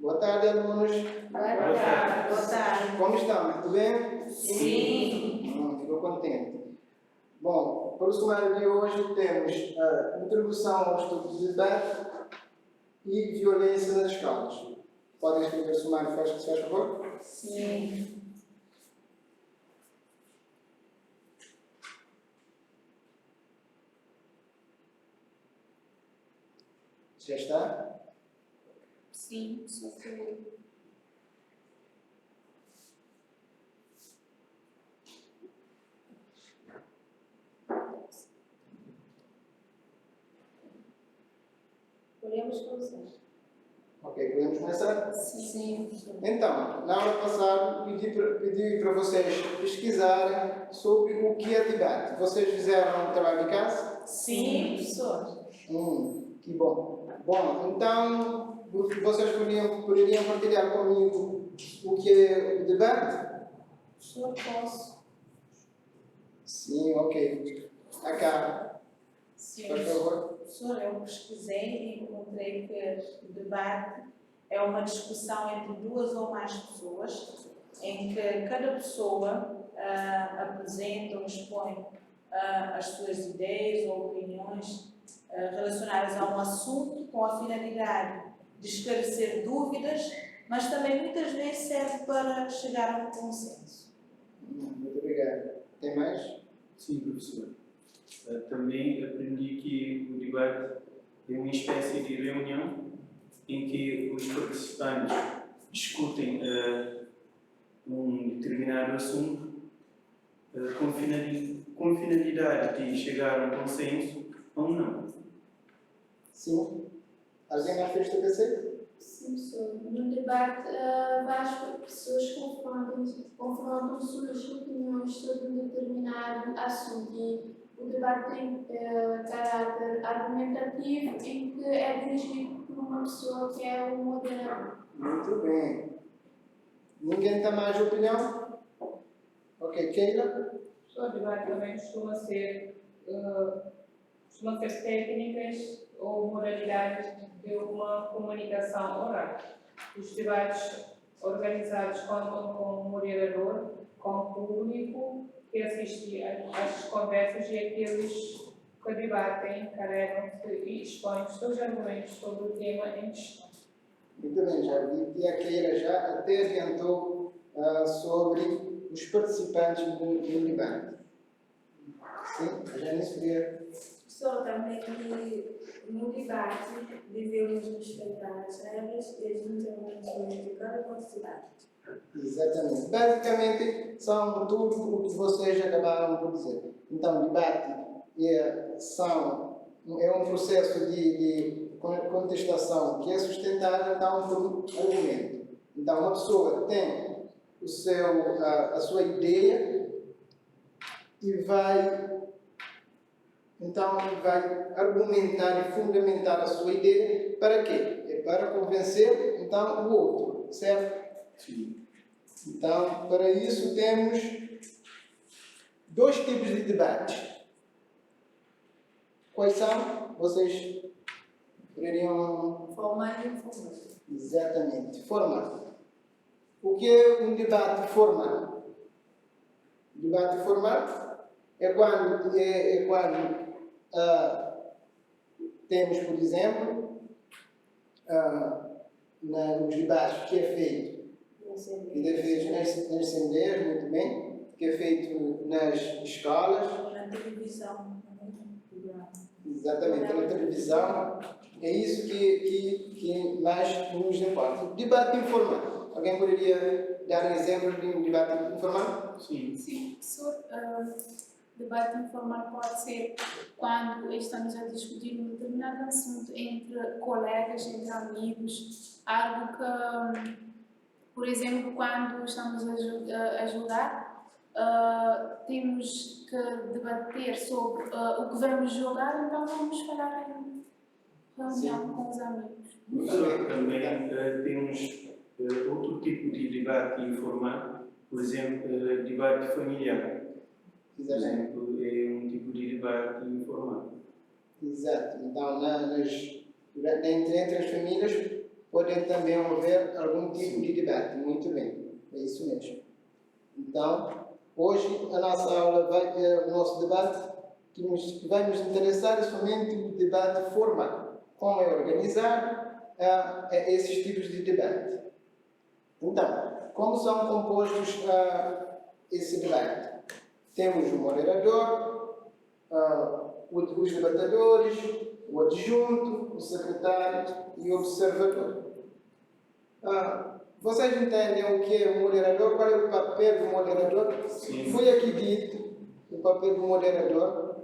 Boa tarde, alunos. Boa tarde. Boa tarde. Como estão? Tudo bem? Sim. Fico contente. Bom, para o sumário de hoje temos a introdução ao estudo de debate e violência nas escolas. Podem escrever o sumário, se faz favor? Sim. Já está? Sim, só que podemos começar. Ok, podemos começar? Sim. Então, na aula passada, pedi para vocês pesquisarem sobre o que é debate. Vocês fizeram o trabalho de casa? Sim, professor. Que bom. Bom, então, vocês poderiam partilhar comigo o que é o debate? Professor, posso? Sim, ok. Acá, Sim. por favor. Professor, eu pesquisei e encontrei que o debate é uma discussão entre duas ou mais pessoas, em que cada pessoa apresenta ou expõe as suas ideias ou opiniões relacionadas a um assunto com a finalidade de esclarecer dúvidas, mas também muitas vezes serve para chegar a um consenso. Muito obrigado. Tem mais? Sim, professor. Também aprendi que o debate é uma espécie de reunião em que os participantes discutem um determinado assunto com finalidade de chegar a um consenso ou não. Sim. Alguém já fez TPC? sim, professor. No debate, várias pessoas confrontam suas opiniões sobre um determinado assunto e o debate tem caráter argumentativo em que é dirigido por uma pessoa que é o moderador. Muito bem. Ninguém tem mais opinião? Ok, Keila? O debate também costuma ser técnicas ou modalidades de uma comunicação oral. Os debates organizados contam com um moderador, com público que assiste às conversas e aqueles que debatem, carregam-se e expõem os seus argumentos sobre o tema em questão. Muito bem, já vi que a Keila já até adiantou sobre os participantes do debate. Sim, a Janice queria. Professor, também que no debate devemos respeitar as regras e as intervenções de cada participante. Exatamente. Basicamente, são tudo o que vocês acabaram por dizer. Então, debate é um processo de contestação que é sustentado então, por argumento. Então, uma pessoa tem a sua ideia e vai argumentar e fundamentar a sua ideia para quê? É para convencer então, o outro, certo? Sim. Então, para isso temos dois tipos de debates. Quais são? Vocês poderiam... Formal e informal. Exatamente. Formal. O que é um debate formal? Debate formal é quando temos, por exemplo, nos debates que é feito nas assembleias, muito bem, que é feito nas escolas. Na televisão. Exatamente, na televisão. É isso que mais nos importa. Debate informal. Alguém poderia dar um exemplo de um debate informal? Sim. Sim, professor. Debate informal pode ser quando estamos a discutir um determinado assunto entre colegas, entre amigos, algo que, por exemplo, quando estamos a jogar, temos que debater sobre o que vamos jogar, então vamos falar em reunião com os amigos. Professor, também temos outro tipo de debate informal, por exemplo, debate familiar. Por exemplo, é um tipo de debate informal. Exato. Então, entre as famílias, pode também haver algum tipo de debate. Muito bem, é isso mesmo. Então, hoje a nossa aula o nosso debate que vai nos interessar é somente o debate formal. Como é organizado esses tipos de debate. Então, como são compostos esse debate? Temos o moderador, os debatedores, o adjunto, o secretário e o observador. Vocês entendem o que é o moderador? Qual é o papel do moderador? Sim. Foi aqui dito o papel do moderador,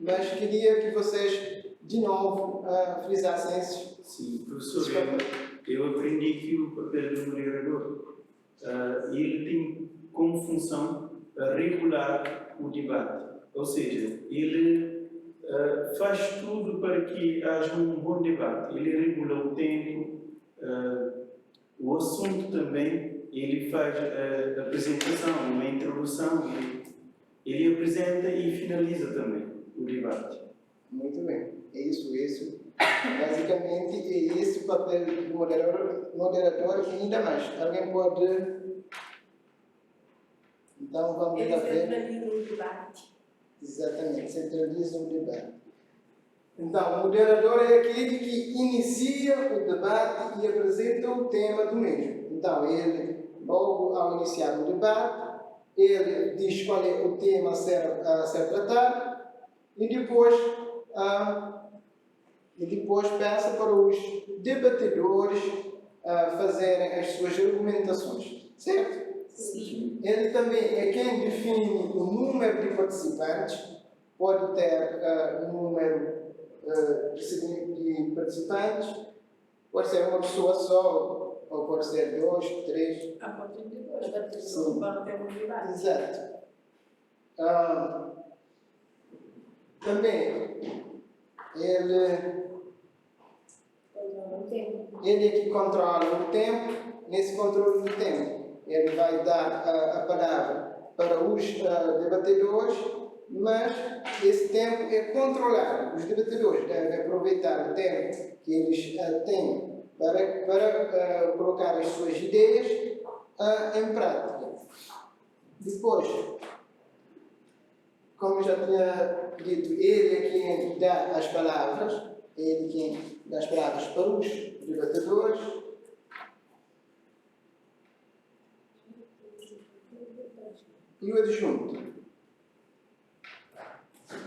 mas queria que vocês, de novo, frisassem esse. Sim, professor, eu aprendi que o papel do moderador, ele tem como função regular o debate. Ou seja, ele faz tudo para que haja um bom debate. Ele regula o tempo, o assunto também, ele faz a apresentação, uma introdução, ele apresenta e finaliza também o debate. Muito bem, é isso. Basicamente, é esse o papel do moderador e ainda mais. Alguém pode... Então, vamos Ele lá ver. centraliza o debate. Exatamente, centraliza o debate. Então, o moderador é aquele que inicia o debate e apresenta o tema do mesmo. Então, ele, logo ao iniciar o debate, ele diz qual é o tema a ser tratado e depois peça para os debatedores fazerem as suas argumentações. Certo? Sim. Ele também é quem define o número de participantes. Pode ter um número de participantes, pode ser uma pessoa só, ou pode ser 2, 3. A partir de depois, a pessoa para ter um debate. Exato. Também, ele é que controla o tempo. Nesse controle do tempo, ele vai dar a palavra para os debatedores, mas esse tempo é controlado. Os debatedores devem aproveitar o tempo que eles têm para colocar as suas ideias em prática. Depois, como já tinha dito, ele é quem dá as palavras, para os debatedores. E o adjunto?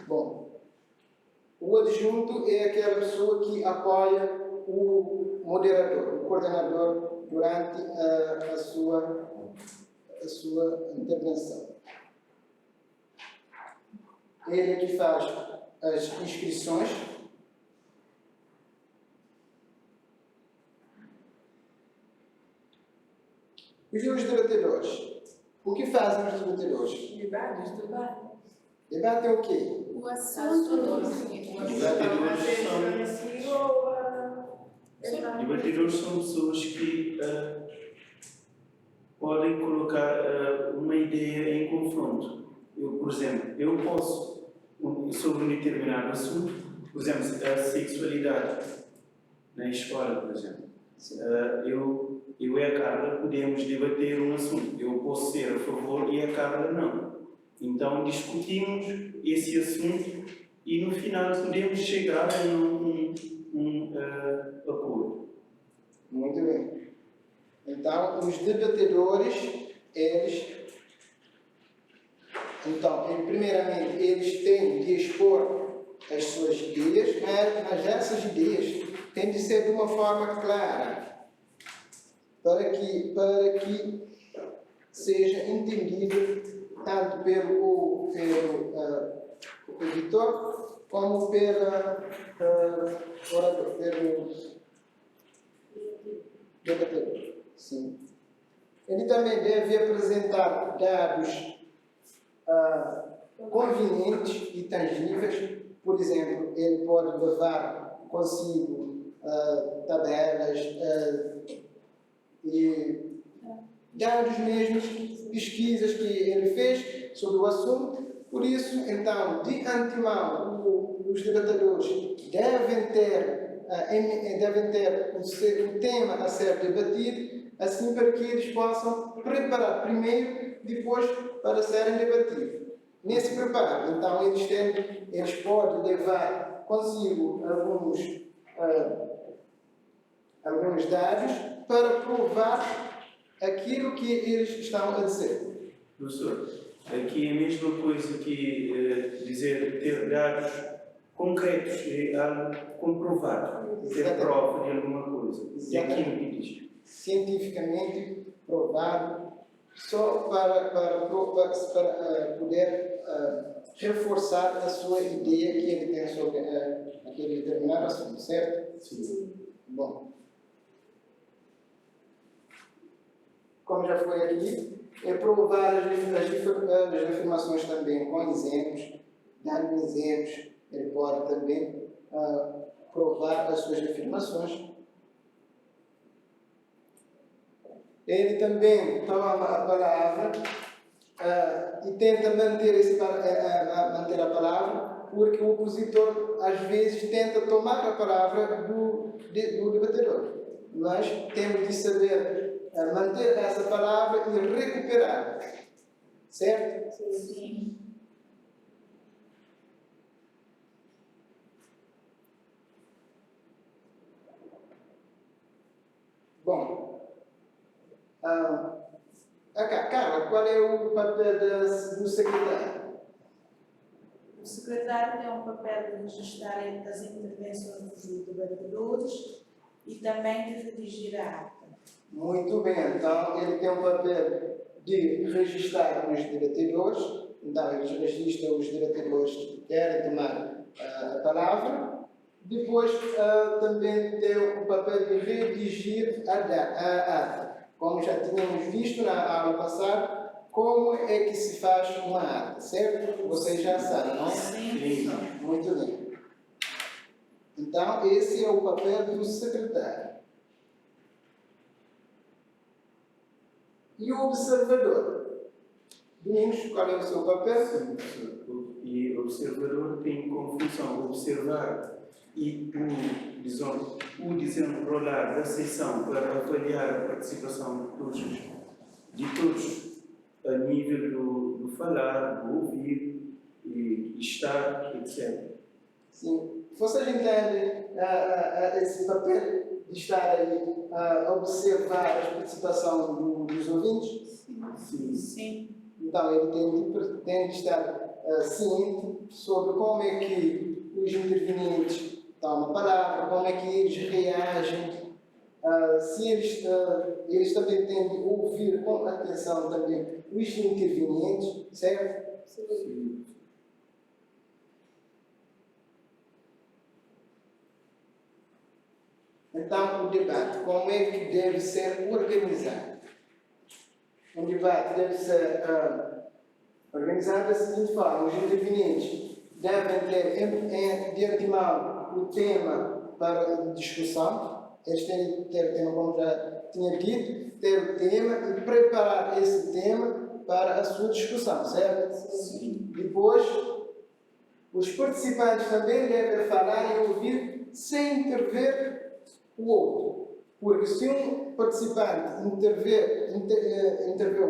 Bom, o adjunto é aquela pessoa que apoia o moderador, o coordenador, durante a sua intervenção. Ele é que faz as inscrições. E os debatedores? O que fazem os debatedores? Debate. Debate é o quê? O assunto do Debatedores são pessoas que podem colocar uma ideia em confronto. Por exemplo, eu posso, sobre um determinado assunto, por exemplo, a sexualidade na escola, por exemplo. Eu e a Carla podemos debater um assunto. Eu posso ser a favor e a Carla não. Então discutimos esse assunto e no final podemos chegar a um acordo. Muito bem. Então, os debatedores, primeiramente, eles têm de expor as suas ideias, mas essas ideias têm de ser de uma forma clara, para que seja entendido tanto pelo editor como pelo orador, pelo debatedor. Sim. Ele também deve apresentar dados convenientes e tangíveis. Por exemplo, ele pode levar consigo tabelas e dados mesmos, pesquisas que ele fez sobre o assunto. Por isso, então, de antemão, os debatedores devem ter devem ter o tema a ser debatido, assim para que eles possam preparar primeiro, depois para serem debatidos. Nesse preparo, então, eles podem levar consigo alguns dados para provar aquilo que eles estão a dizer. Professor, aqui é a mesma coisa que dizer ter dados concretos, é algo comprovado, ter prova de alguma coisa. É aquilo que diz. Cientificamente provado, só para poder reforçar a sua ideia que ele tem sobre aquele determinado assunto, certo? Sim. Bom. Como já foi aqui, é provar as afirmações também com exemplos, dando exemplos, ele pode também provar as suas afirmações. Ele também toma a palavra e tenta manter a palavra, porque o opositor às vezes tenta tomar a palavra do debatedor. Nós temos de saber manter essa palavra e recuperar. Certo? Sim. Bom. Carla, qual é o papel do secretário? O secretário tem um papel de registrar as intervenções dos debatedores e também de redigir a ata. Muito bem, então ele tem um papel de registrar os debatedores, então ele registra os debatedores que querem tomar a palavra. Depois também tem o papel de redigir a ata. Como já tínhamos visto na aula passada, como é que se faz uma ata, certo? Vocês já sabem, não é? Sim. Muito bem. Então, esse é o papel do secretário. E o observador? Domingos, qual é o seu papel? Sim, e o observador tem como função observar e o desenrolar da sessão para avaliar a participação de todos a nível do falar, do ouvir, e estar, etc. Sim. Vocês entendem esse papel de estar aí a observar a participação dos ouvintes? Sim. Sim. Então, ele tem de estar ciente sobre como é que os intervenientes tomam a palavra, como é que eles reagem, se eles também têm de ouvir com atenção também os intervenientes, certo? Sim. Então, o debate, como é que deve ser organizado? Um debate deve ser organizado da seguinte forma: os intervenientes devem ter de antemão o tema para a discussão, eles têm de ter o tema, como já tinha dito, ter o tema e preparar esse tema para a sua discussão, certo? Sim. Depois, os participantes também devem falar e ouvir sem intervir o outro. Porque se um participante intervir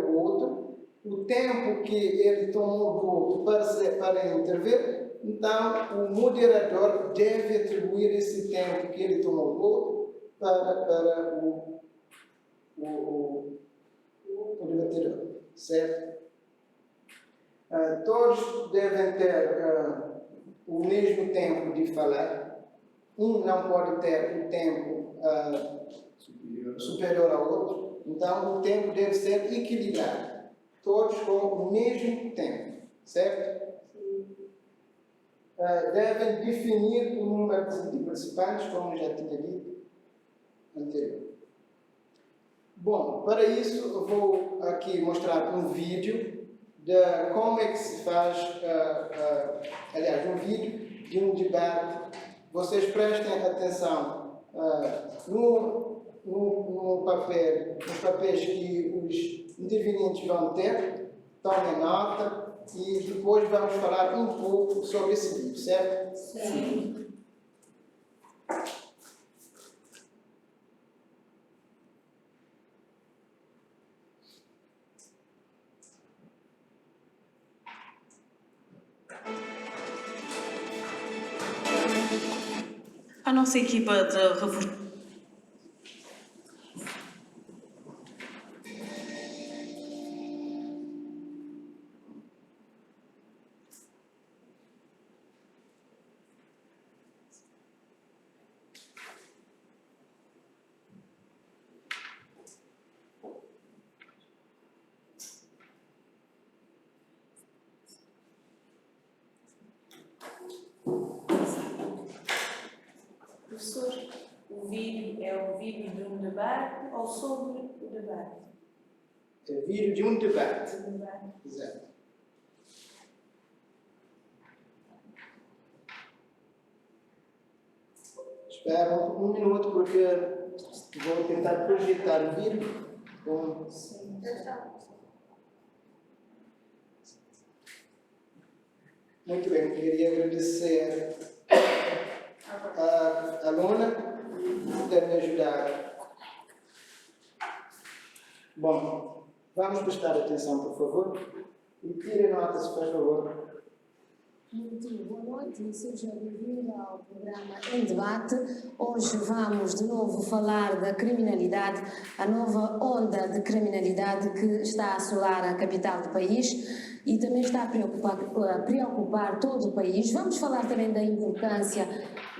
o outro, o tempo que ele tomou do outro para intervir, então o moderador deve atribuir esse tempo que ele tomou do outro para o debatedor, certo? Todos devem ter o mesmo tempo de falar. Um não pode ter o tempo superior ao outro. Então, o tempo deve ser equilibrado. Todos com o mesmo tempo, certo? Devem definir o número de participantes, como já tinha dito anterior. Bom, para isso eu vou aqui mostrar um vídeo de como é que se faz, aliás, um vídeo de um debate. Vocês prestem atenção nos papéis que os intervenientes vão ter, tomem nota e depois vamos falar um pouco sobre esse vídeo, certo? Sim. A nossa equipa de reforço. Professor, o vídeo é o vídeo de um debate ou sobre o debate? É vídeo de um debate. O debate. Exato. Espera um minuto porque vou tentar projetar o vídeo com... Muito bem, queria agradecer a aluna por me ajudar. Bom, vamos prestar atenção, por favor, e tirem nota, se faz favor. Muito boa noite, seja bem-vindo ao programa Em Debate. Hoje vamos de novo falar da criminalidade, a nova onda de criminalidade que está a assolar a capital do país e também está a preocupar todo o país. Vamos falar também da importância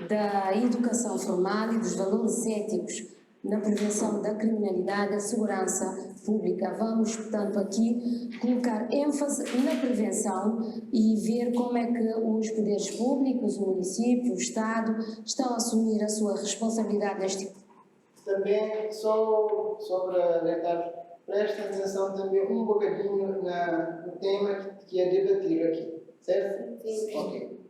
da educação formal e dos valores éticos na prevenção da criminalidade e segurança pública. Vamos, portanto, aqui colocar ênfase na prevenção e ver como é que os poderes públicos, o município, o Estado, estão a assumir a sua responsabilidade neste tipo. Também, só para alertar, prestem atenção também um bocadinho no tema que é debatido aqui, certo? Sim. Ok.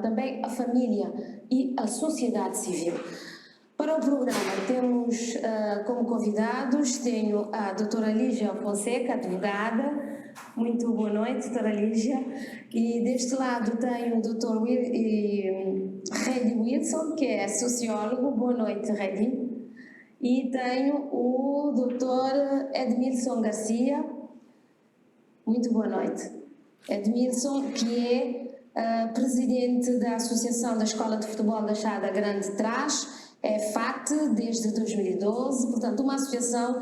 Também a família e a sociedade civil. Para o programa temos como convidados, tenho a doutora Lígia Fonseca, advogada. Muito boa noite, doutora Lígia. E deste lado tenho o doutor Reddy Wilson, que é sociólogo. Boa noite, Reddy. E tenho o doutor Edmilson Garcia. Muito boa noite. Edmilson, que é presidente da Associação da Escola de Futebol da Chada Grande Trás, é FAT desde 2012, portanto uma associação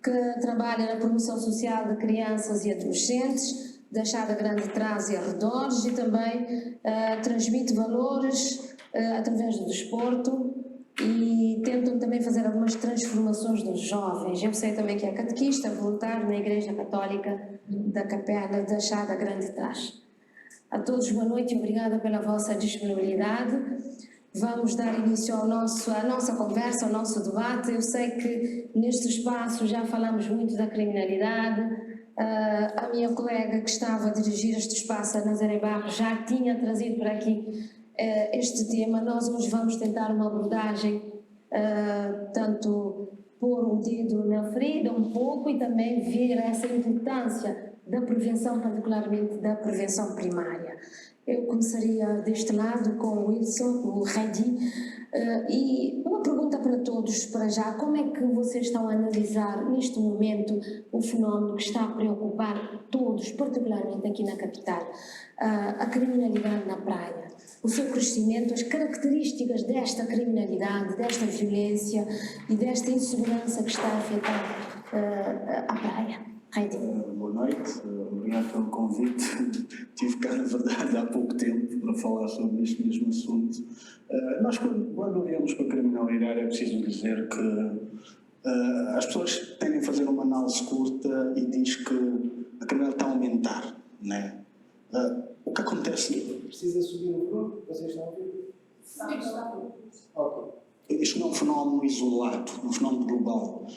que trabalha na promoção social de crianças e adolescentes da Chada Grande Trás e arredores e também transmite valores através do desporto e tentam também fazer algumas transformações dos jovens. Eu sei também que é catequista voluntário na Igreja Católica da Capela da Chada Grande Trás. A todos boa noite e obrigada pela vossa disponibilidade. Vamos dar início à nossa conversa, ao nosso debate. Eu sei que neste espaço já falamos muito da criminalidade. A minha colega que estava a dirigir este espaço, a Nazaré Barros, já tinha trazido para aqui este tema. Nós hoje vamos tentar uma abordagem, tanto pôr o dedo na ferida um pouco e também ver essa importância da prevenção, particularmente da prevenção primária. Eu começaria deste lado com o Wilson, o Reddy, e uma pergunta para todos, para já, como é que vocês estão a analisar neste momento o fenómeno que está a preocupar todos, particularmente aqui na capital, a criminalidade na praia, o seu crescimento, as características desta criminalidade, desta violência e desta insegurança que está a afetar a praia? Reddy. Boa noite, obrigado pelo convite. Tive cá, na verdade, há pouco tempo para falar sobre este mesmo assunto. Nós, quando olhamos para a criminalidade, é preciso dizer que as pessoas tendem a fazer uma análise curta e diz que a criminalidade está a aumentar, né? O que acontece? Precisa subir o volume? Vocês estão a ouvir? Sim. Ok. Isto não é um fenómeno isolado, é um fenómeno global.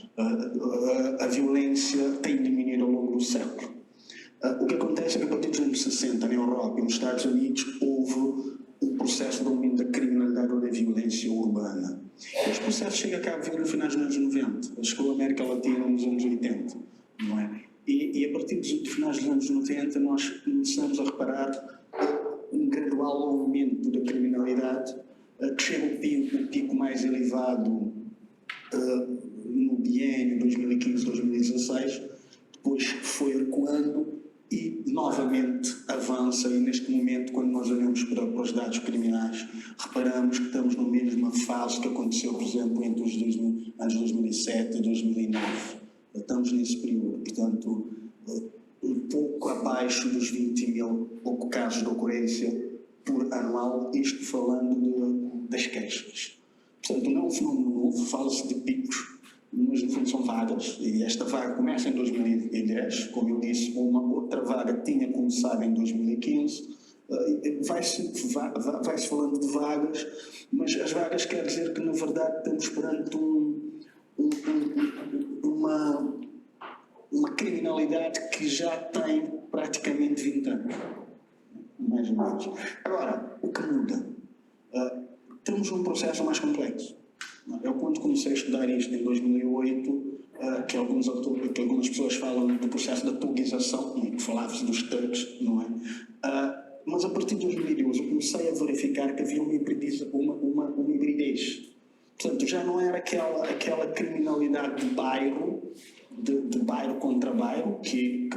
A violência tem diminuído ao longo do século. O que acontece é que a partir dos anos 60, na Europa e nos Estados Unidos, houve um processo de domínio da criminalidade ou da violência urbana. Este processo chega a Cabo Verde no final dos anos 90, chegou à América Latina nos anos 80, não é? E a partir dos finais dos anos 90 nós começamos a reparar um gradual aumento da criminalidade, que chega o pico mais elevado no biênio 2015-2016, depois foi recuando e novamente avança, e neste momento, quando nós olhamos para os dados criminais, reparamos que estamos no mesmo 2007, 2009. Estamos nesse período, portanto, um pouco abaixo dos 20 mil, pouco casos de ocorrência por anual, isto falando das queixas. Portanto, não é um fenómeno novo, fala-se de picos, mas no fundo são vagas, e esta vaga começa em 2010, como eu disse, uma outra vaga tinha começado em 2015, vai-se falando de vagas, mas as vagas quer dizer que na verdade estamos perante uma criminalidade que já tem praticamente 20 anos, mais ou menos. Agora, o que muda? Temos um processo mais complexo. Eu, quando comecei a estudar isto em 2008, que algumas pessoas falam do processo da tuguização, que falava-se dos thugs, não é? Mas a partir de 2012 eu comecei a verificar que havia uma hibridez. Portanto, já não era aquela criminalidade de bairro, de bairro contra bairro, que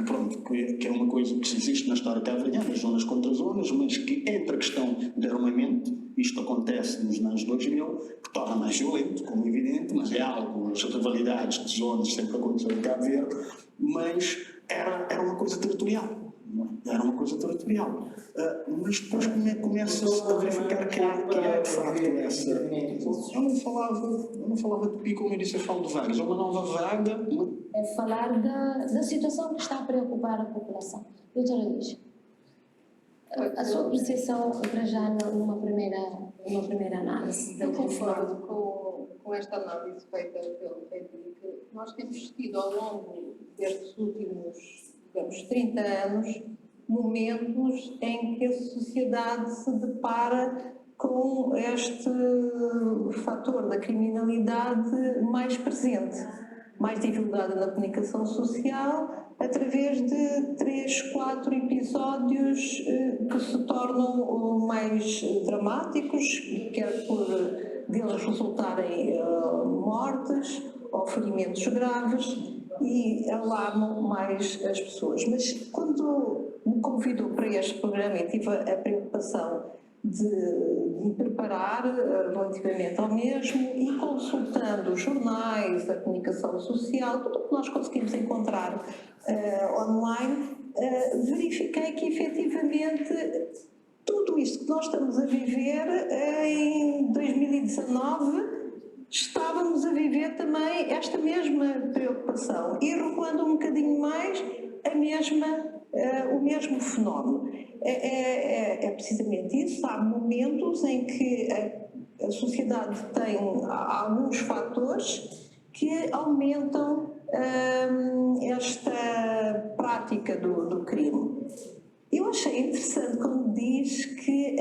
é uma coisa que existe na história cabo-verdiana, zonas contra zonas, mas que entre a questão de armamento, isto acontece nos anos 2000, que torna mais violento, como é evidente, mas é algo, as rivalidades de zonas sempre aconteceram em Cabo Verde, mas era uma coisa territorial. Era uma coisa territorial. Mas depois começa-se a verificar que é de facto essa. Eu não falava de pico, como eu disse, eu falo de vagas. É uma nova vaga. É falar da situação que está a preocupar a população. Doutora Lígia, a sua apreciação para já numa primeira análise? Eu concordo com esta análise feita pelo Frederico. Nós temos tido ao longo destes últimos, digamos, 30 anos, momentos em que a sociedade se depara com este fator da criminalidade mais presente, mais divulgada na comunicação social, através de 3, 4 episódios que se tornam mais dramáticos, quer por deles resultarem mortes ou ferimentos graves, e alarmam mais as pessoas. Mas quando me convidou para este programa e tive a preocupação de me preparar relativamente ao mesmo e consultando os jornais, a comunicação social, tudo o que nós conseguimos encontrar online, verifiquei que efetivamente tudo isto que nós estamos a viver em 2019 estávamos a viver também esta mesma preocupação e recuando um bocadinho mais o mesmo fenómeno. É precisamente isso. Há momentos em que a sociedade tem alguns fatores que aumentam esta prática do crime. Eu achei interessante quando diz que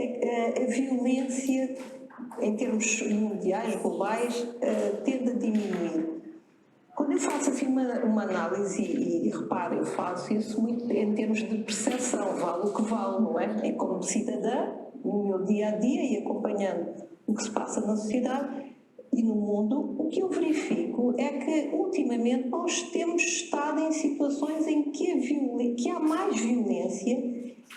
a violência, em termos mundiais, globais, tende a diminuir. Quando eu faço assim uma análise, e repare, eu faço isso muito em termos de percepção, vale o que vale, não é? Como cidadã, no meu dia-a-dia e acompanhando o que se passa na sociedade e no mundo, o que eu verifico é que, ultimamente, nós temos estado em situações em que há mais violência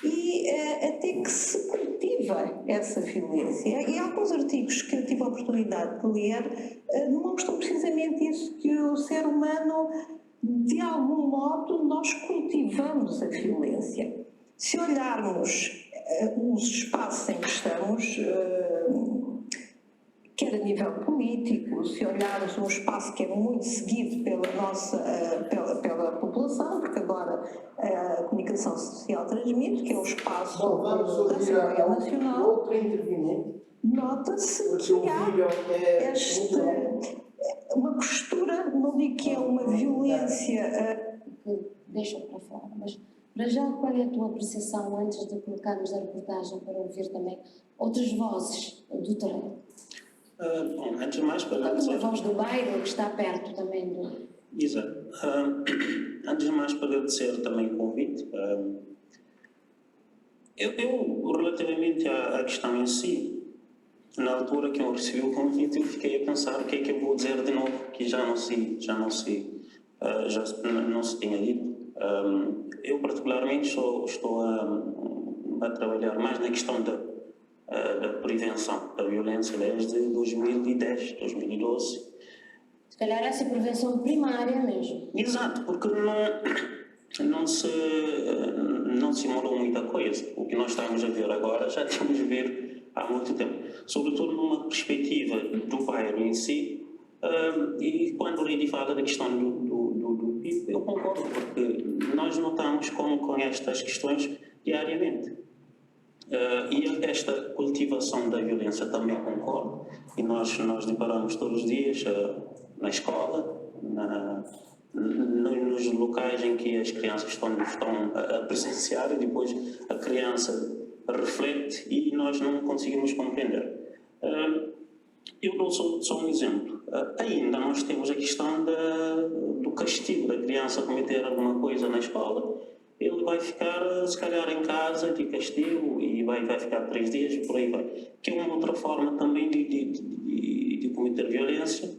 e até que se cultiva essa violência. E alguns artigos que eu tive a oportunidade de ler demonstram precisamente isso, que o ser humano, de algum modo, nós cultivamos a violência. Se olharmos os espaços em que estamos, quer a nível político, se olharmos um espaço que é muito seguido pela população, porque agora a comunicação social transmite, que é o espaço da Assembleia Nacional, outro interveniente, nota-se que há uma postura, não digo que é uma violência... Deixa para fora, mas para já qual é a tua apreciação antes de colocarmos a reportagem para ouvir também outras vozes do terreno? Antes de mais, para dizer... a voz do bairro que está perto também do... Exato. Antes de mais, para agradecer também o convite. Eu, relativamente à questão em si, na altura que eu recebi o convite, eu fiquei a pensar o que é que eu vou dizer de novo, que já não se tinha dito. Eu, particularmente, estou a trabalhar mais na questão da prevenção da violência desde 2010, 2012. Se calhar essa prevenção primária mesmo. Exato, porque não se simulou muita coisa. O que nós estamos a ver agora já temos a ver há muito tempo. Sobretudo numa perspectiva do bairro em si. E quando o Lady fala da questão do PIB, eu concordo, porque nós notamos com estas questões diariamente. E esta cultivação da violência também concordo, e nós deparamos todos os dias na escola, nos locais em que as crianças estão a presenciar, e depois a criança reflete e nós não conseguimos compreender. Eu dou só um exemplo. Ainda nós temos a questão do castigo da criança cometer alguma coisa na escola. Ele vai ficar, se calhar, em casa de castigo e vai ficar 3 dias, por aí vai. Que é uma outra forma também de cometer violência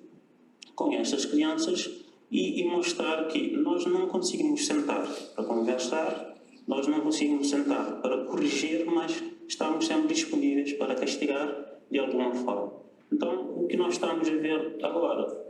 com estas crianças e mostrar que nós não conseguimos sentar para conversar, nós não conseguimos sentar para corrigir, mas estamos sempre disponíveis para castigar de alguma forma. Então, o que nós estamos a ver agora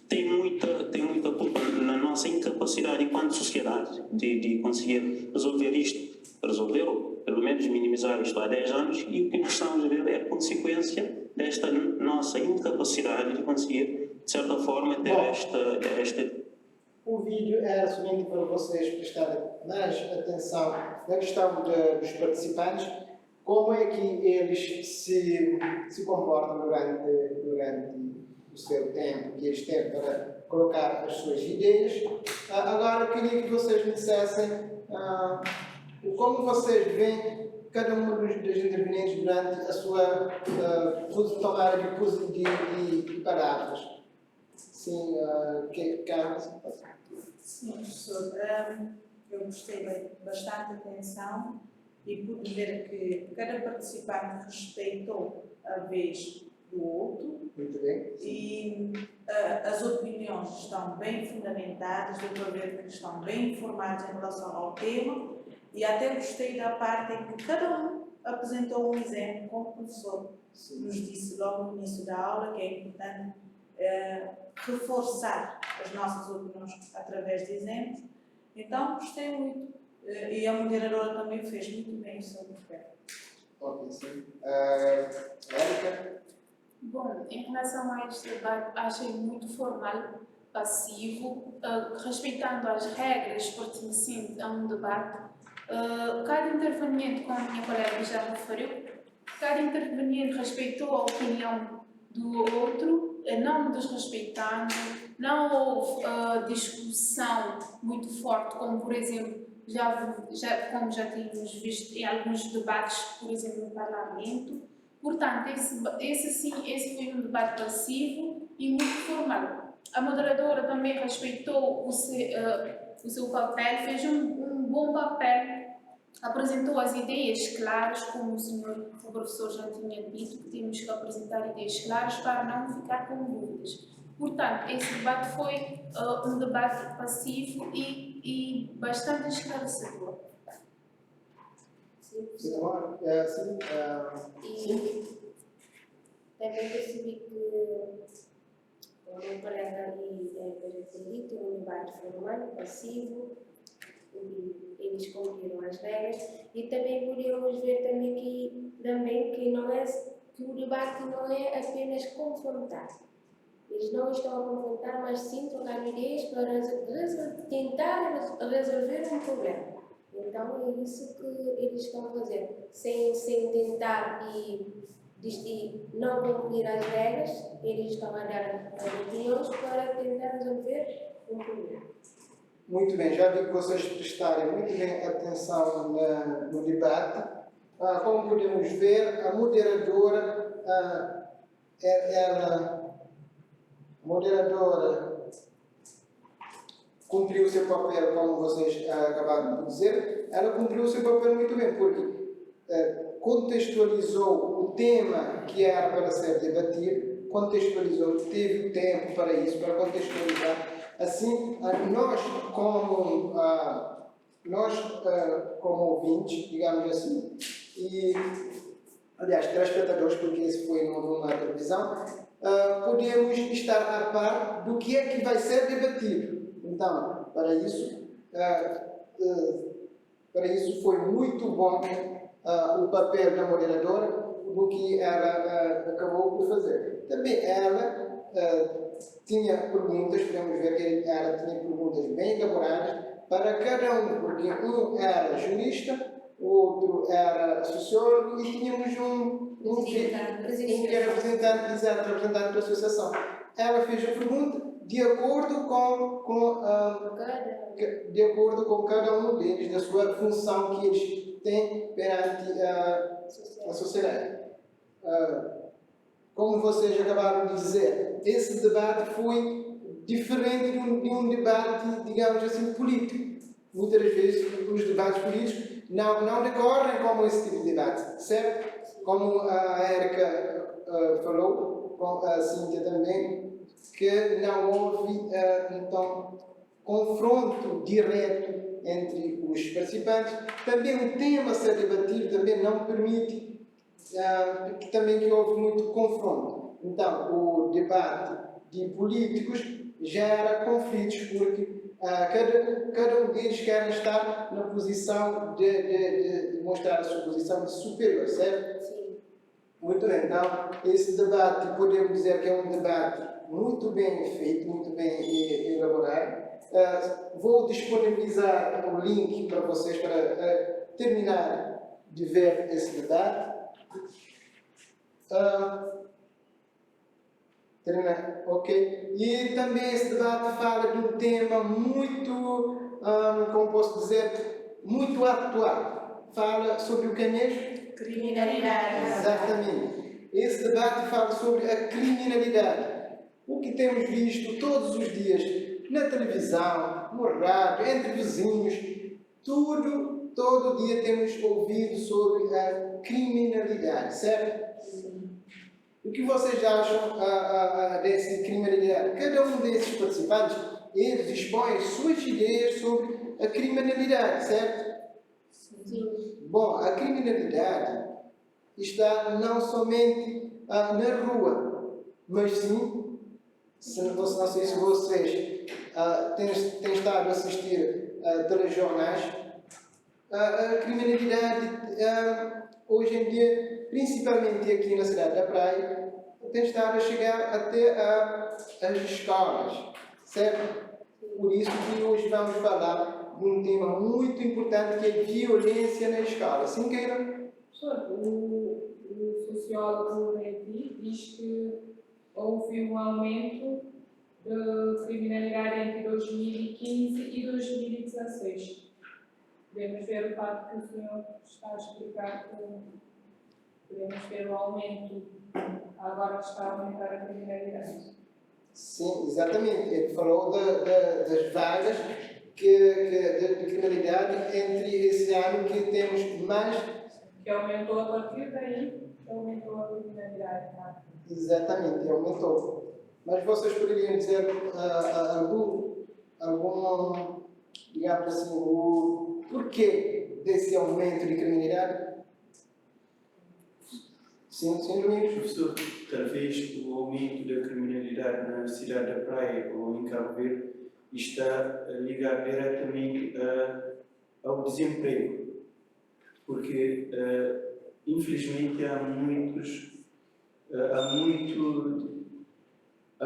tem muita culpa na nossa incapacidade enquanto sociedade de conseguir resolver isto, ou pelo menos minimizar isto há 10 anos, e o que nós estamos a ver é a consequência desta nossa incapacidade de conseguir, de certa forma, ter esta... O vídeo era somente para vocês prestarem mais atenção na questão dos participantes, como é que eles se comportam durante o seu tempo que eles têm para colocar as suas ideias. Agora eu queria que vocês me dissessem como vocês veem cada um dos intervenientes durante a sua tomada de palavras. Sim, Carlos? Sim, professor. Eu gostei bastante da atenção e pude ver que cada participante respeitou a vez do outro. Muito bem. E as opiniões estão bem fundamentadas, deu para ver que estão bem informados em relação ao tema, e até gostei da parte em que cada um apresentou um exemplo, como o professor nos disse logo no início da aula, que é importante reforçar as nossas opiniões através de exemplos. Então, gostei muito. E a moderadora também fez muito bem o seu papel. Ok, sim. Érica? Bom, em relação a este debate, achei muito formal, passivo, respeitando as regras pertencentes a um debate. Cada interveniente, como a minha colega já referiu, cada interveniente respeitou a opinião do outro, não desrespeitando, não houve discussão muito forte, como por exemplo, como já tínhamos visto em alguns debates, por exemplo, no Parlamento. Portanto, esse foi um debate passivo e muito formal. A moderadora também respeitou o seu papel, fez um bom papel, apresentou as ideias claras, como o professor já tinha dito, que temos que apresentar ideias claras para não ficar com dúvidas. Portanto, esse debate foi um debate passivo e bastante esclarecedor. Sim, também percebi que, como o colega ali já tinha dito, um debate formal, passivo, eles cumpriram as regras, e também podíamos ver também que o debate não é apenas confrontar. Eles não estão a confrontar, mas sim trocar ideias para tentar resolver um problema. Então é isso que eles estão a fazer, sem tentar e não cumprir as regras, eles estão a dar opiniões para tentar resolver um problema. Muito bem, já vi que vocês prestarem muito bem atenção no debate. Como podemos ver, a moderadora, cumpriu o seu papel, como vocês acabaram de dizer. Ela cumpriu o seu papel muito bem, porque contextualizou o tema que era para ser debatido, contextualizou, teve tempo para isso, para contextualizar. Assim, nós como ouvintes, digamos assim, e, aliás, telespectadores, porque isso foi numa televisão, podemos estar a par do que é que vai ser debatido. Então, para isso foi muito bom o papel da moderadora, do que ela acabou por fazer. Também ela tinha perguntas, podemos ver que ela tinha perguntas bem elaboradas para cada um, porque um era jurista, o outro era sociólogo e tínhamos um que era representante da associação. Ela fez a pergunta de acordo com cada um deles, da sua função que eles têm perante a sociedade. Como vocês acabaram de dizer, esse debate foi diferente de um debate, digamos assim, político. Muitas vezes os debates políticos não decorrem como esse tipo de debate, certo? Como a Érica falou, com a Cíntia também, que não houve, então, confronto direto entre os participantes. Também o tema a ser debatido também não permite que houve muito confronto. Então, o debate de políticos gera conflitos, porque cada um deles quer estar na posição de mostrar a sua posição de superior, certo? Sim. Muito bem, então, esse debate, podemos dizer que é um debate muito bem feito, muito bem elaborado. Vou disponibilizar o link para vocês para terminar de ver esse debate. Ok. E também esse debate fala de um tema muito, como posso dizer, muito atual. Fala sobre o que mesmo? Criminalidade. Exatamente. Esse debate fala sobre a criminalidade. O que temos visto todos os dias na televisão, no rádio, entre vizinhos, todo dia temos ouvido sobre a criminalidade, certo? O que vocês acham dessa criminalidade? Cada um desses participantes, eles expõem suas ideias sobre a criminalidade, certo? Sim. Bom, a criminalidade está não somente na rua, mas sim, não sei se vocês têm estado a assistir telejornais, a criminalidade hoje em dia, principalmente aqui na cidade da Praia, tem estado a chegar até as escolas, certo? Por isso que hoje vamos falar de um tema muito importante, que é violência na escola. Sim, Keira? Professor, o sociólogo Reti diz que houve um aumento de criminalidade entre 2015 e 2016. Podemos ver o facto que o senhor está a explicar, podemos ver o aumento, agora que está a aumentar a criminalidade. Sim, exatamente. Ele falou das vagas de criminalidade entre esse ano que temos mais. Que aumentou a partir daí, aumentou a criminalidade. Tá? Exatamente, aumentou. Mas vocês poderiam dizer algum, digamos assim, o porquê desse aumento de criminalidade? Sim, Domingos. Professor, talvez o aumento da criminalidade na cidade da Praia ou em Cabo Verde está ligado diretamente ao desemprego, porque infelizmente há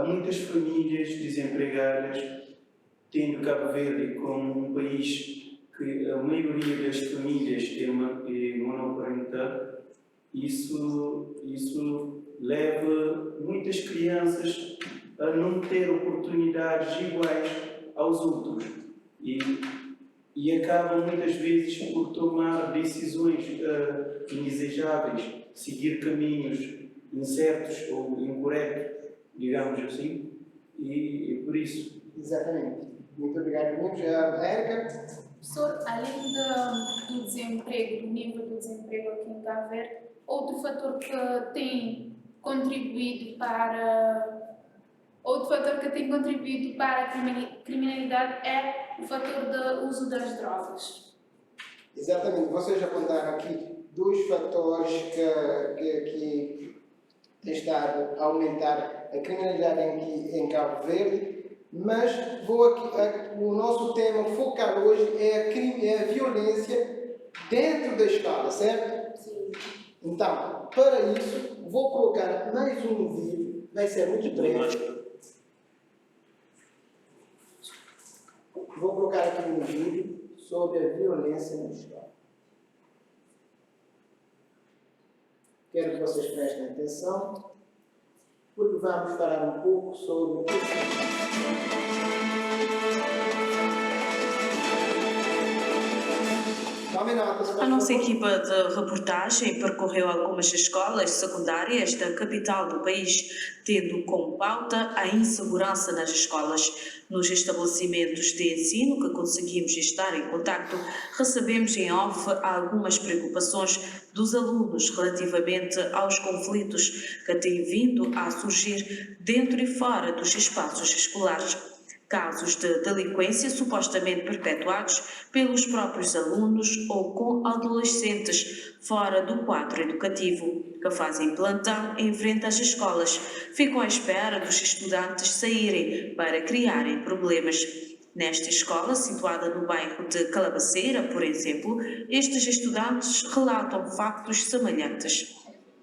muitas famílias desempregadas, tendo Cabo Verde como um país que a maioria das famílias tem monoparental. Isso leva muitas crianças a não ter oportunidades iguais aos outros e acabam muitas vezes por tomar decisões indesejáveis, seguir caminhos incertos ou incorretos, digamos assim, e por isso. Exatamente. Muito obrigado, Domingos. Érica? Professor, além do desemprego, do nível do desemprego aqui em Cabo Verde, outro fator que tem contribuído para a criminalidade é o fator do uso das drogas. Exatamente. Vocês apontaram aqui dois fatores que têm estado a aumentar a criminalidade em Cabo Verde, mas o nosso tema focal hoje é a violência dentro da escola, certo? Sim. Então, para isso, vou colocar mais um vídeo, vai ser muito breve. Vou colocar aqui um vídeo sobre a violência na escola. Quero que vocês prestem atenção, porque vamos falar um pouco sobre o que A nossa equipa de reportagem percorreu algumas escolas secundárias da capital do país, tendo como pauta a insegurança nas escolas. Nos estabelecimentos de ensino que conseguimos estar em contacto, recebemos em off algumas preocupações dos alunos relativamente aos conflitos que têm vindo a surgir dentro e fora dos espaços escolares. Casos de delinquência supostamente perpetuados pelos próprios alunos ou com adolescentes fora do quadro educativo, que fazem plantão em frente às escolas, ficam à espera dos estudantes saírem para criarem problemas. Nesta escola, situada no bairro de Calabaceira, por exemplo, estes estudantes relatam factos semelhantes.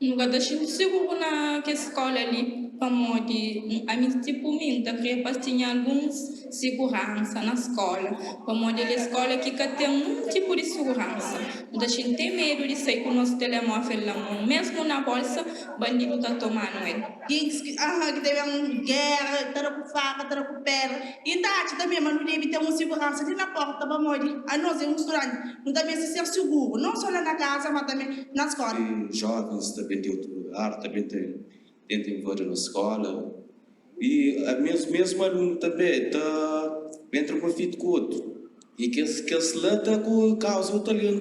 Nunca deixei seguro na escola ali, como de a mim tipo minta que tinha alguns segurança na escola, como de a escola que tem um tipo de segurança. Não deixei ter medo de sair com o nosso telemóvel na mão, mesmo na bolsa, bandido está tomando ele. Que teve uma guerra, está com faca, está com pedra, e tá também, mas não deve ter uma segurança ali na porta, para morrer. A nós é um estudante, não também se ser seguro, não só lá na casa, mas também na escola. E jovens também de outro lugar, também tentam vir na escola. E mesmo aluno também entra conflito com o outro. E que se lata causa também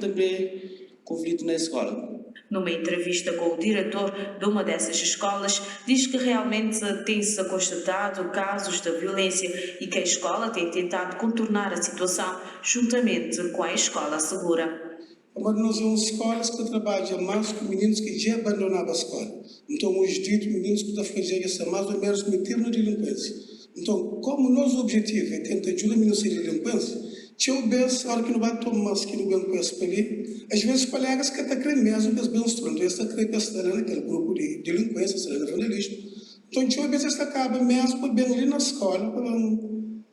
conflito na escola. Numa entrevista com o diretor de uma dessas escolas, diz que realmente tem-se constatado casos de violência e que a escola tem tentado contornar a situação juntamente com a escola segura. Agora nós temos escolas que trabalham mais com meninos que já abandonaram a escola. Então, os ditos meninos que estão fazendo isso mais ou menos meter na delinquência. Então, como nosso objetivo é tentar ajudar a meninos a delinquência, se eu penso, a hora que não vai tomar que não vem com esse ali, às vezes colegas que estão querendo mesmo, mas bem instrumento, essa creio está naquele grupo de delinquência, está no vandalismo. Então, se eu penso, esta acaba mesmo por bem ali na escola,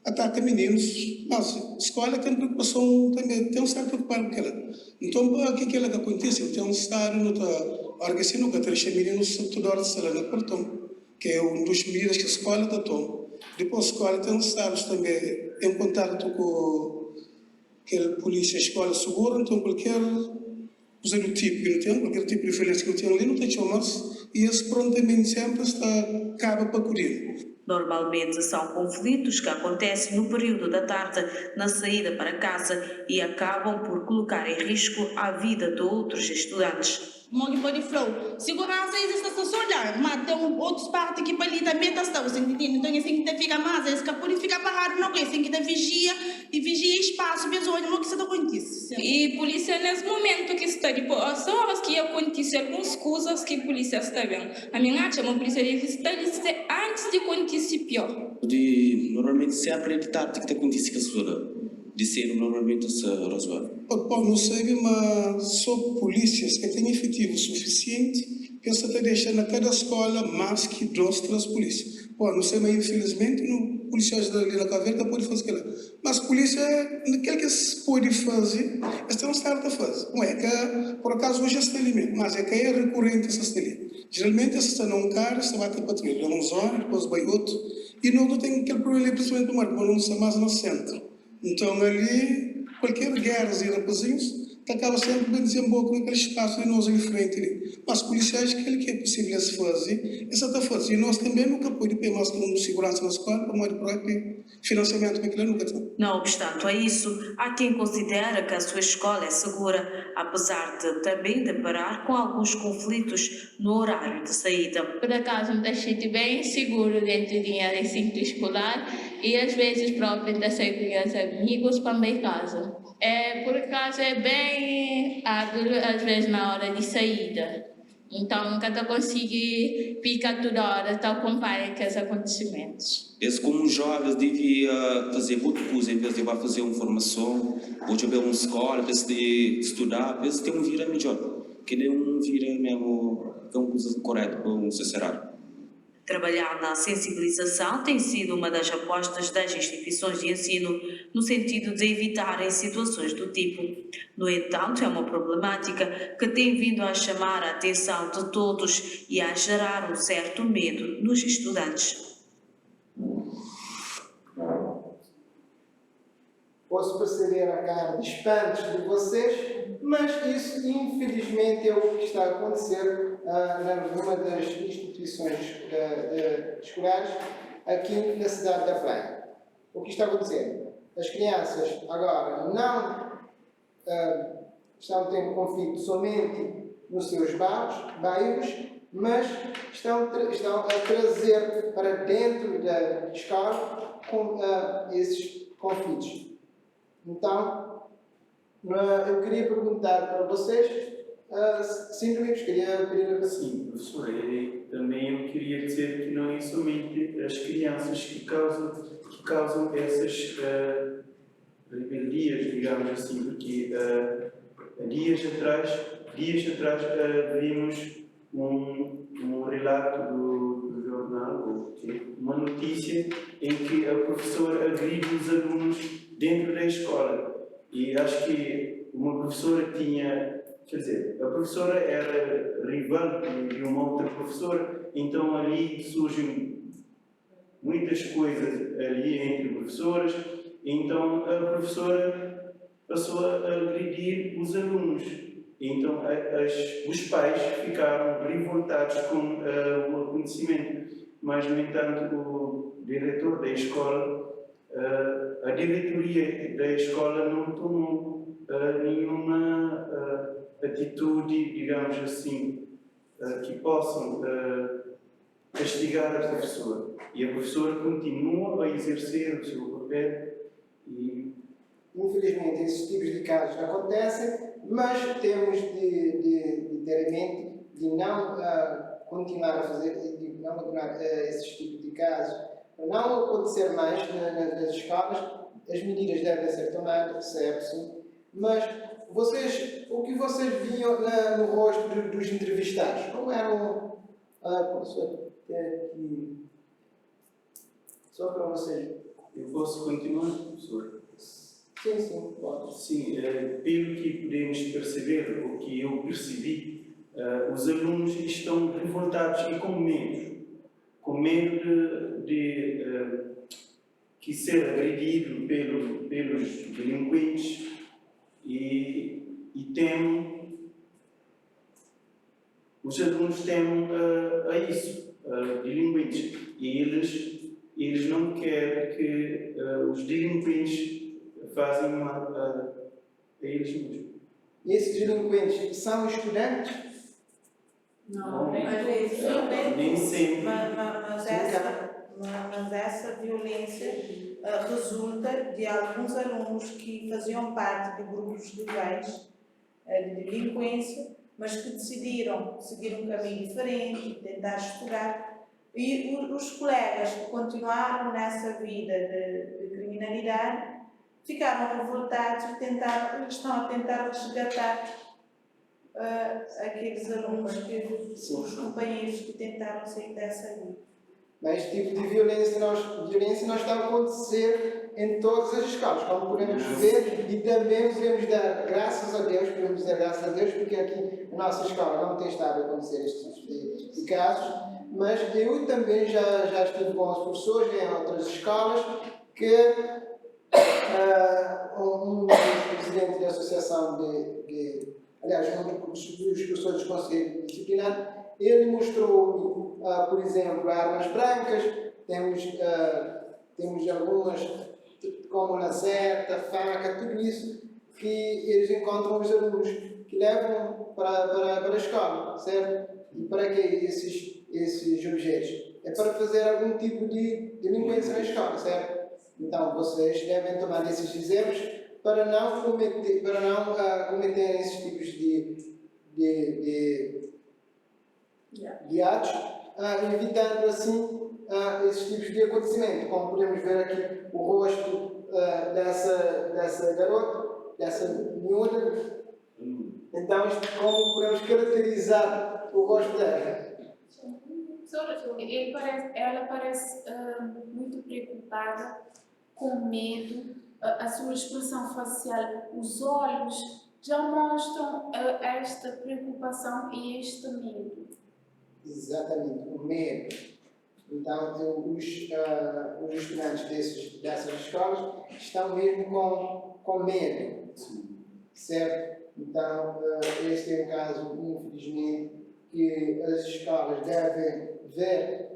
ataca meninos, mas a escola tem preocupação também, tem um certo preocupado com ela. Então, o que é que acontece? Tem um estado no organizando que deixa meninos toda hora de no portão, que é um dos medidas que a escola está tomando. Depois a escola tem um estado também em contato com aquela polícia, a escola segura, então qualquer coisa do tipo que não tem, qualquer tipo de violência que não tem ali, não tem chamas, e esse prontamente sempre acaba para cobrir. Normalmente são conflitos que acontecem no período da tarde, na saída para casa, e acabam por colocar em risco a vida de outros estudantes. Morre por flow. Segurança existe só olhar, mas tem outros partes que ali também está entendendo? Então assim que fica mais, esse que pode ficar parado não, assim que vigia e vigia espaço, pessoas não que isso acontece. E polícia nesse momento que está depois, as horas que acontece algumas coisas que a polícia está vendo. A minha acha, a polícia deve estar antes de acontecer pior. Normalmente se acreditar que acontece que a de ser normalmente se resolve. Não sei, mas só polícias que têm efetivo suficiente pensa até deixar na cada escola mais que 2, 3 polícias. Não sei, mas infelizmente não policiais ali na caverna podem fazer aquilo. Mas a polícia, naquilo que se pode fazer, eles não estão a fazer. Não é que, por acaso, hoje está ali mesmo, mas é que é recorrente essa ali. Geralmente, se está num carro, se vai ter patrulha, uma zona, depois vai outro, e não tem aquele problema, principalmente no mar, não está mais no centro. Então, ali, qualquer guerra e rapazinhos, acaba sempre bem desemboco naquele espaço e nós em frente ali. Mas os policiais, aquilo que é possível se fazer, essa está fazendo. E nós também nunca podemos ter mais como segurança na escola, como é próprio financiamento, porque nunca tem. Não obstante a isso, há quem considera que a sua escola é segura, apesar de também deparar com alguns conflitos no horário de saída. Por acaso, me deixei bem seguro dentro de área recinto escolar e às vezes próprio de sair com os amigos para minha casa. Por acaso é bem árduo, às vezes na hora de saída, Então, nunca estou conseguindo ficar toda hora, estou acompanhando aqueles acontecimentos. Esse como jovens devia fazer outra coisa, em vez de fazer uma formação, ou de uma escola, em vez de estudar, em vez de ter um vira melhor. Que nem um vira mesmo, que é uma coisa correta para um sociedade. Trabalhar na sensibilização tem sido uma das apostas das instituições de ensino no sentido de evitarem situações do tipo. No entanto, é uma problemática que tem vindo a chamar a atenção de todos e a gerar um certo medo nos estudantes. Posso perceber a cara de espantos de vocês, mas isso infelizmente é o que está a acontecer numa das instituições escolares aqui na cidade da Praia. O que está a acontecer? As crianças agora não estão tendo conflito somente nos seus bairros, mas estão a trazer para dentro da escola esses conflitos. Então, eu queria perguntar para vocês, simplesmente queria pedir a Sim, professor, também eu queria dizer que não é somente as crianças que causam essas rebeldias, digamos assim, porque dias atrás vimos um relato do jornal, uma notícia em que a professora agride os alunos dentro da escola. E acho que uma professora tinha, quer dizer, a professora era rival de uma outra professora, então ali surgem muitas coisas ali entre professoras, então a professora passou a agredir os alunos. Então os pais ficaram revoltados com o acontecimento, mas no entanto o diretor da escola, a diretoria da escola não tomou nenhuma atitude, digamos assim, que possam castigar a professora. E a professora continua a exercer o seu papel e... Infelizmente, esses tipos de casos acontecem, mas temos de ter em mente de não continuar a fazer, de não continuar esses tipos de casos. Para não acontecer mais nas escolas, as medidas devem ser tomadas, certo, sim. Mas o que vocês viam no rosto dos entrevistados? Como eram... professor, aqui... Só para vocês. Eu posso continuar, professor? Sim, pode. Sim, pelo que podemos perceber, o que eu percebi, os alunos estão revoltados e com medo de que ser agredido pelos delinquentes e temem, os alunos temem a isso, delinquentes, e eles não querem que os delinquentes fazem mal a eles mesmos. E esses delinquentes são estudantes? Não, nem sempre. Mas essa violência resulta de alguns alunos que faziam parte de grupos legais de delinquência, mas que decidiram seguir um caminho diferente, tentar estudar. E os colegas que continuaram nessa vida de criminalidade ficaram revoltados e estão a tentar resgatar aqueles alunos, os companheiros que tentaram sair dessa vida. Mas este tipo de violência não está a acontecer em todas as escolas, como podemos ver, e também podemos dar graças a Deus, porque aqui na nossa escola não tem estado a acontecer este tipo de casos, mas eu também já estive com os professores em outras escolas que um dos presidentes da associação aliás, um dos professores do Conselho Disciplinar, ele mostrou, por exemplo, armas brancas, temos algumas, como lacerta, faca, tudo isso que eles encontram os alunos, que levam para a escola, certo? E para que esses objetos? É para fazer algum tipo de delinquência na escola, certo? Então, vocês devem tomar esses exemplos para não cometer esses tipos de atos, evitando assim esses tipos de acontecimento. Como podemos ver aqui o rosto dessa garota, dessa miúda. Então, como podemos caracterizar o rosto dela? Ela parece muito preocupada, com medo, a sua expressão facial, os olhos já mostram esta preocupação e este medo. Exatamente, o medo. Então, os estudantes dessas escolas estão mesmo com medo, certo? Então, este é um caso, infelizmente, que as escolas devem ver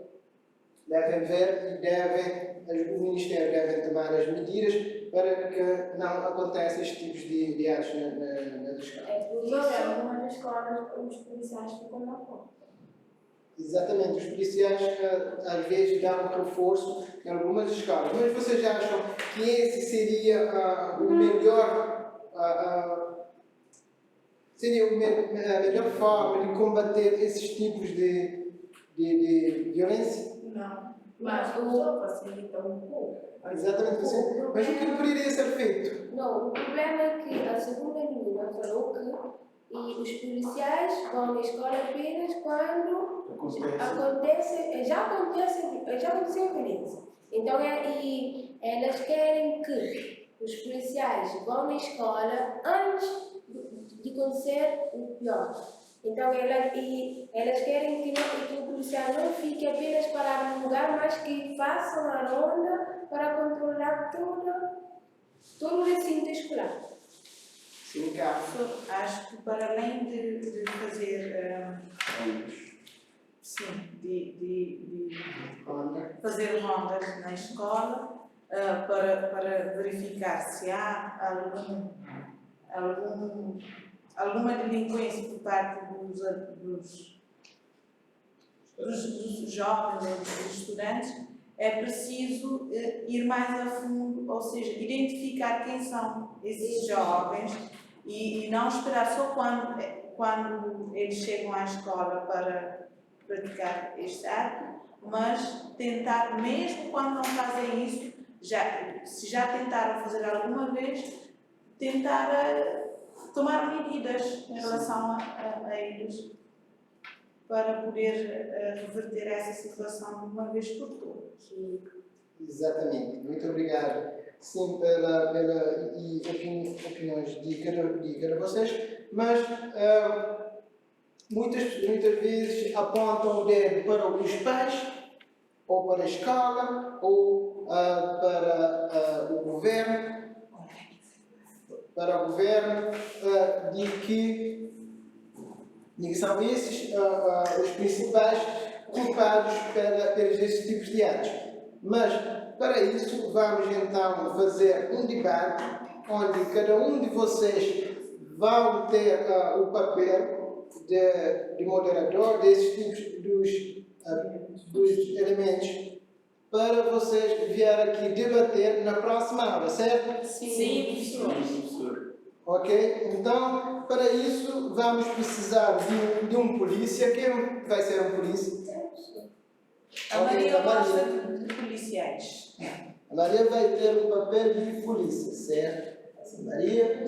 e o Ministério deve tomar as medidas para que não aconteça estes tipos de atos nas escolas. É por isso que algumas escolas os policiais ficam na porta. Exatamente, os policiais às vezes dão reforço em algumas escolas, mas vocês acham que esse seria o melhor, seria a melhor forma de combater esses tipos de violência? Não, mas o facilita um pouco. Exatamente, mas o que poderia ser feito? Não, o problema é que a segunda menina falou que os policiais vão na escola apenas quando já aconteceu violência. Então, elas querem que os policiais vão na escola antes de acontecer o pior. Então, elas querem que o policial não fique apenas parado no lugar, mas que façam a ronda para controlar todo o recinto escolar. Sim, cara. Acho que para além de fazer fazer rondas na escola para verificar se há alguma delinquência por parte dos jovens ou dos estudantes, é preciso ir mais a fundo, ou seja, identificar quem são esses jovens e não esperar só quando eles chegam à escola para praticar este ato, mas tentar, mesmo quando não fazem isso, se já tentaram fazer alguma vez, tentar tomar medidas em relação a eles para poder reverter essa situação de uma vez por todas. Exatamente, muito obrigado. Sim, e opiniões de cada vocês, mas muitas vezes apontam o dedo para os pais, ou para a escola, ou para o governo, de que são esses os principais culpados pelos esses tipos de atos. Mas, para isso, vamos então fazer um debate onde cada um de vocês vão ter o papel de moderador desses tipos dos elementos para vocês vierem aqui debater na próxima aula, certo? Sim, professor. Ok? Então, para isso, vamos precisar de um polícia. Quem vai ser um polícia? A Maria gosta de policiais. A Maria vai ter o papel de polícia, certo? Maria.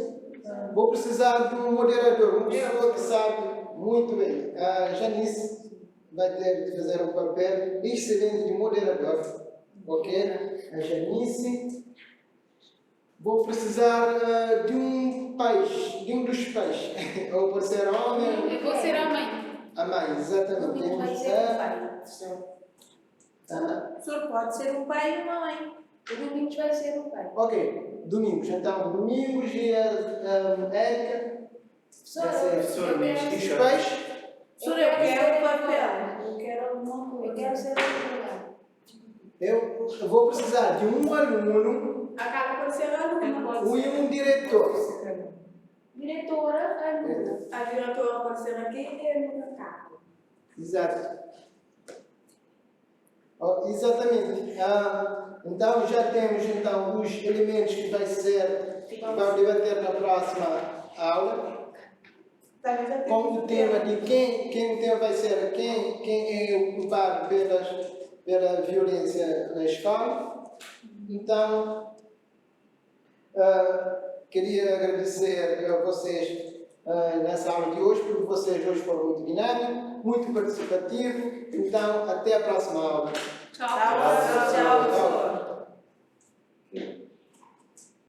Vou precisar de um moderador, uma pessoa que sabe muito bem. A Janice vai ter de fazer um papel excelente de moderador. Ok? A Janice. Vou precisar de um dos pais. Ou pode ser homem. Eu vou ser a mãe. A mãe, exatamente. Não vai ser o pai. O senhor pode ser um pai e uma mãe. O Domingos vai ser o pai. Ok, Domingos. Então, Domingos e a Érica. Professor, os pais. Professor, eu quero o papel. Eu quero alguma coisa. Eu quero ser advogado. Eu vou precisar de um aluno. A cara pode ser aluno. E um diretor. Diretora, aluna. A diretora pode ser aqui e no carro. Exato. Exatamente. Então já temos os elementos que vão debater na próxima aula. com o tema de quem o tema vai ser quem é o culpado pela violência na escola. Então, queria agradecer a vocês nessa aula de hoje, porque vocês hoje foram muito dinâmicos, muito participativos. Então, até a próxima aula. Tchau. Tchau.